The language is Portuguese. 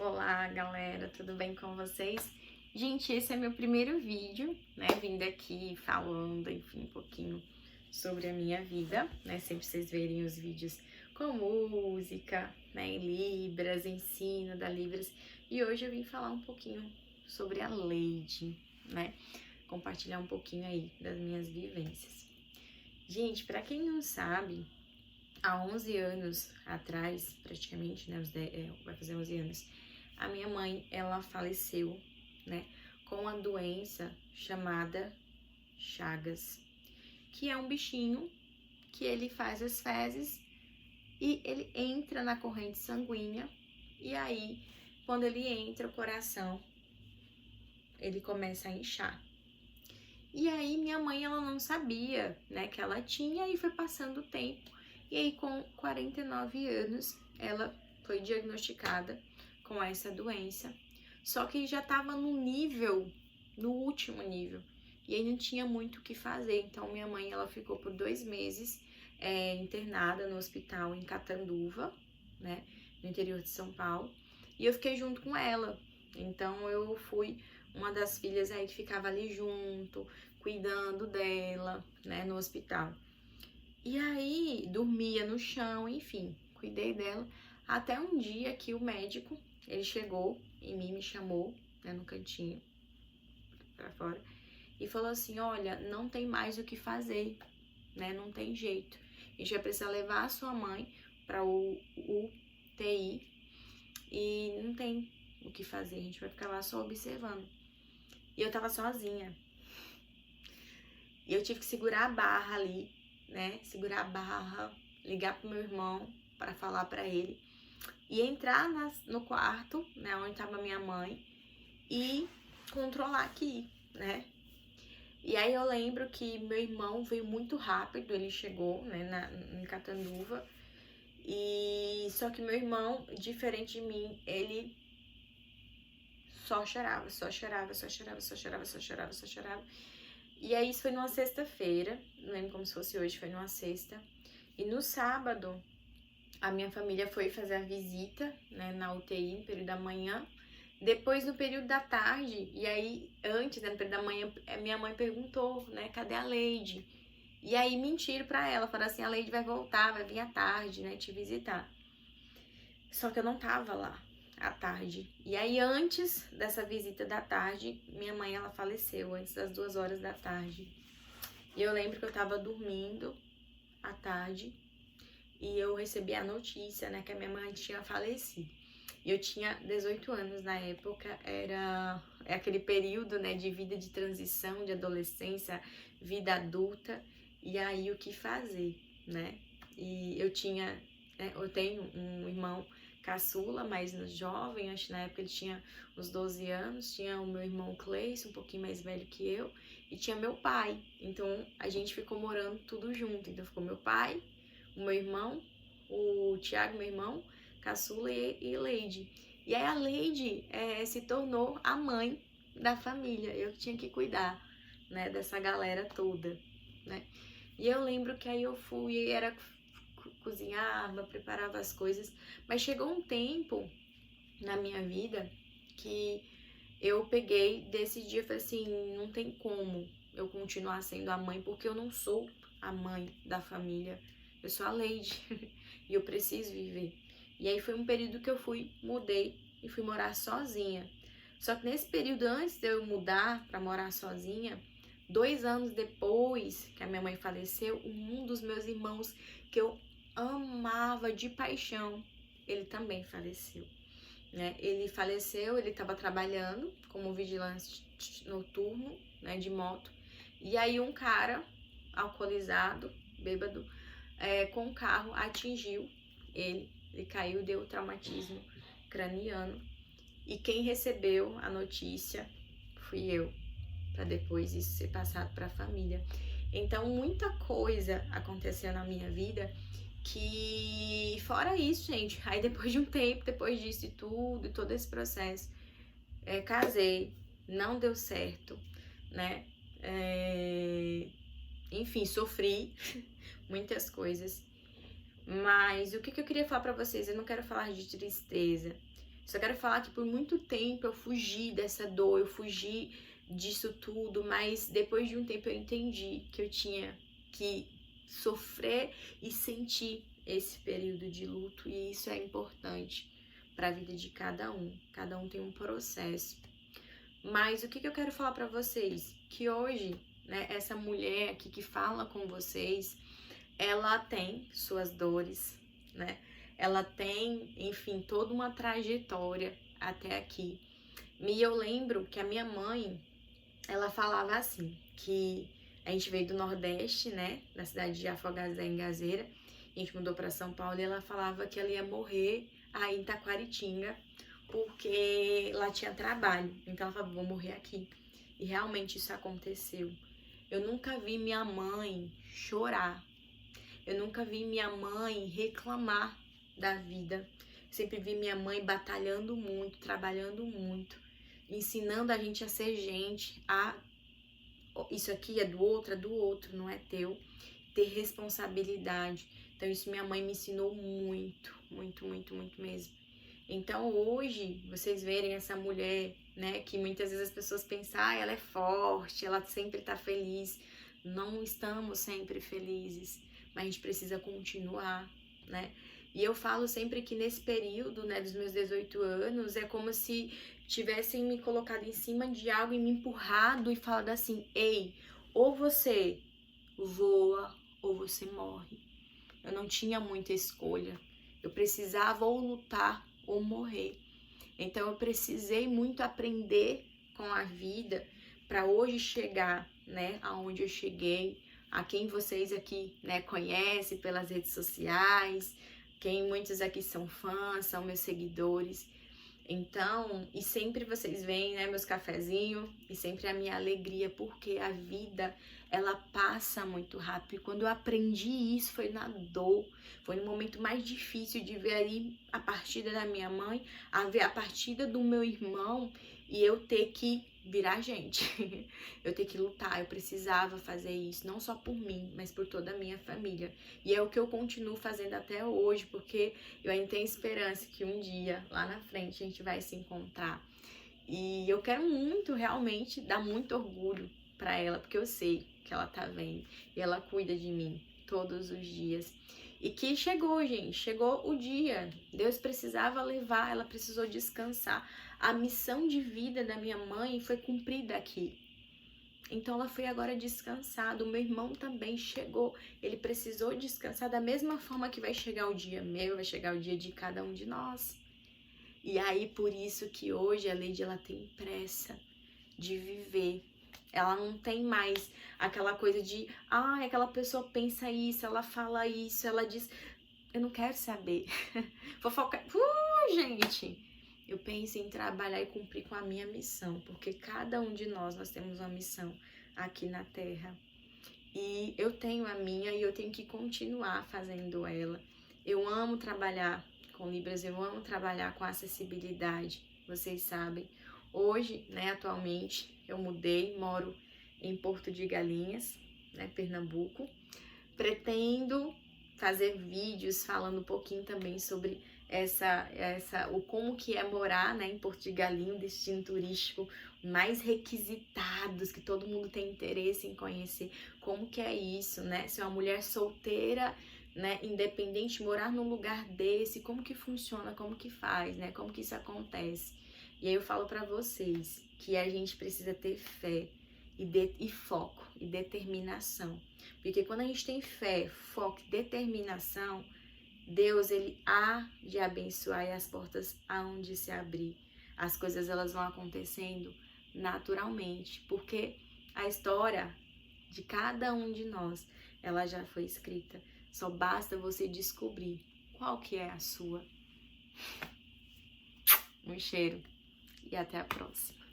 Olá, galera, tudo bem com vocês? Gente, esse é meu primeiro vídeo, né, vindo aqui falando, enfim, um pouquinho sobre a minha vida, né, sempre vocês verem os vídeos com música, né, em Libras, ensino da Libras, e hoje eu vim falar um pouquinho sobre a Leide, né, compartilhar um pouquinho aí das minhas vivências. Gente, pra quem não sabe, há 11 anos atrás, praticamente, né, vai fazer 11 anos, a minha mãe, ela faleceu, né, com a doença chamada Chagas, que é um bichinho que ele faz as fezes e ele entra na corrente sanguínea e aí, quando ele entra, o coração, ele começa a inchar. E aí, minha mãe, ela não sabia, né, que ela tinha e foi passando o tempo. E aí, com 49 anos, ela foi diagnosticada com essa doença. Só que já estava no último nível. E aí não tinha muito o que fazer. Então, minha mãe, ela ficou por 2 meses internada no hospital em Catanduva, né, no interior de São Paulo. E eu fiquei junto com ela. Então, eu fui uma das filhas aí que ficava ali junto, cuidando dela, né, no hospital. E aí, dormia no chão, enfim, cuidei dela. Até um dia que o médico, ele chegou em mim, me chamou, né, no cantinho, pra fora, e falou assim, olha, não tem mais o que fazer, né, não tem jeito. A gente vai precisar levar a sua mãe para o UTI e não tem o que fazer, a gente vai ficar lá só observando. E eu tava sozinha. E eu tive que segurar a barra ali, né? Segurar a barra, ligar pro meu irmão para falar para ele e entrar no quarto, né, onde tava minha mãe e controlar aqui, né? E aí eu lembro que meu irmão veio muito rápido, ele chegou, né, em Catanduva. E só que meu irmão, diferente de mim, ele só chorava, só chorava, só chorava, só chorava, só chorava, só chorava. E aí isso foi numa sexta-feira, não lembro como se fosse hoje, foi numa sexta. E no sábado, a minha família foi fazer a visita, né, na UTI, no período da manhã. Depois, no período da tarde, e aí, antes, né, no período da manhã, minha mãe perguntou, né, cadê a Leide? E aí, mentiram pra ela, falaram assim, a Leide vai voltar, vai vir à tarde, né, te visitar. Só que eu não tava lá à tarde. E aí, antes dessa visita da tarde, minha mãe, ela faleceu, antes das 2 horas da tarde. E eu lembro que eu tava dormindo à tarde e eu recebi a notícia, né, que a minha mãe tinha falecido. E eu tinha 18 anos na época, é aquele período, né, de vida de transição, de adolescência, vida adulta, e aí o que fazer, né? E eu tenho um irmão caçula, mais jovem, acho que na época ele tinha uns 12 anos, tinha o meu irmão Cleison, um pouquinho mais velho que eu, e tinha meu pai. Então a gente ficou morando tudo junto. Então ficou meu pai, o meu irmão, o Thiago, meu irmão, caçula e Leide. E aí a Leide se tornou a mãe da família. Eu tinha que cuidar, né, dessa galera toda, né? E eu lembro que aí eu fui, cozinhava, preparava as coisas, mas chegou um tempo na minha vida que eu peguei, decidi, eu falei assim, não tem como eu continuar sendo a mãe, porque eu não sou a mãe da família, eu sou a Leide e eu preciso viver. E aí foi um período que eu mudei e fui morar sozinha. Só que nesse período, antes de eu mudar para morar sozinha, 2 anos depois que a minha mãe faleceu, um dos meus irmãos que eu amava de paixão, ele também faleceu, né? Ele faleceu, ele estava trabalhando como vigilante noturno, né, de moto. E aí um cara alcoolizado, bêbado, com um carro atingiu ele caiu, deu traumatismo craniano. E quem recebeu a notícia fui eu, para depois isso ser passado para a família. Então muita coisa aconteceu na minha vida que, fora isso, gente, aí depois de um tempo, depois disso e tudo, e todo esse processo, casei, não deu certo, né? Enfim, sofri muitas coisas. Mas o que eu queria falar pra vocês, eu não quero falar de tristeza, Só quero falar que por muito tempo eu fugi dessa dor, eu fugi disso tudo, mas depois de um tempo eu entendi que eu tinha que sofrer e sentir esse período de luto, e isso é importante para a vida de cada um. Cada um tem um processo. Mas o que eu quero falar para vocês? Que hoje, né, essa mulher aqui que fala com vocês, ela tem suas dores, né? Ela tem, enfim, toda uma trajetória até aqui. E eu lembro que a minha mãe, ela falava assim, que a gente veio do Nordeste, né, na cidade de Afogados da Engazeira, a gente mudou para São Paulo, e ela falava que ela ia morrer aí em Taquaritinga, porque lá tinha trabalho. Então ela falava, vou morrer aqui. E realmente isso aconteceu. Eu nunca vi minha mãe chorar. Eu nunca vi minha mãe reclamar da vida. Sempre vi minha mãe batalhando muito, trabalhando muito, ensinando a gente a ser gente, isso aqui é do outro, não é teu. Ter responsabilidade. Então isso minha mãe me ensinou muito, muito, muito, muito mesmo. Então hoje, vocês verem essa mulher, né, que muitas vezes as pessoas pensam, ela é forte, ela sempre tá feliz. Não estamos sempre felizes, mas a gente precisa continuar, né? E eu falo sempre que nesse período, né, dos meus 18 anos, é como se tivessem me colocado em cima de algo e me empurrado e falado assim, ei, ou você voa ou você morre. Eu não tinha muita escolha. Eu precisava ou lutar ou morrer. Então eu precisei muito aprender com a vida para hoje chegar, né, aonde eu cheguei, a quem vocês aqui, né, conhecem pelas redes sociais, quem muitos aqui são fãs, são meus seguidores. Então, e sempre vocês veem, né, meus cafezinhos, e sempre a minha alegria, porque a vida, ela passa muito rápido. E quando eu aprendi isso, foi na dor, foi no momento mais difícil de ver ali a partida da minha mãe, a ver a partida do meu irmão, e eu ter que virar gente, eu ter que lutar. Eu precisava fazer isso, não só por mim, mas por toda a minha família. E é o que eu continuo fazendo até hoje, porque eu ainda tenho esperança que um dia, lá na frente, a gente vai se encontrar. E eu quero muito, realmente, dar muito orgulho pra ela, porque eu sei que ela tá vendo e ela cuida de mim todos os dias. E que chegou, gente, chegou o dia. Deus precisava levar, ela precisou descansar. A missão de vida da minha mãe foi cumprida aqui. Então ela foi agora descansada. O meu irmão também chegou. Ele precisou descansar da mesma forma que vai chegar o dia meu, vai chegar o dia de cada um de nós. E aí por isso que hoje a Lady, ela tem pressa de viver. Ela não tem mais aquela coisa de, aquela pessoa pensa isso, ela fala isso, ela diz, eu não quero saber. Fofoca, gente. Eu penso em trabalhar e cumprir com a minha missão, porque cada um de nós temos uma missão aqui na Terra. E eu tenho a minha e eu tenho que continuar fazendo ela. Eu amo trabalhar com Libras, eu amo trabalhar com acessibilidade, vocês sabem. Hoje, né, atualmente, eu mudei, moro em Porto de Galinhas, né, Pernambuco. Pretendo fazer vídeos falando um pouquinho também sobre o como que é morar, né, em Porto de Galinhas, um destino turístico mais requisitados, que todo mundo tem interesse em conhecer. Como que é isso, né? Ser uma mulher solteira, né, independente, morar num lugar desse, como que funciona, como que faz, né? Como que isso acontece? E aí eu falo para vocês que a gente precisa ter fé e foco e determinação. Porque quando a gente tem fé, foco e determinação, Deus, ele há de abençoar e as portas hão de se abrir. As coisas, elas vão acontecendo naturalmente, porque a história de cada um de nós, ela já foi escrita. Só basta você descobrir qual que é a sua. Um cheiro e até a próxima.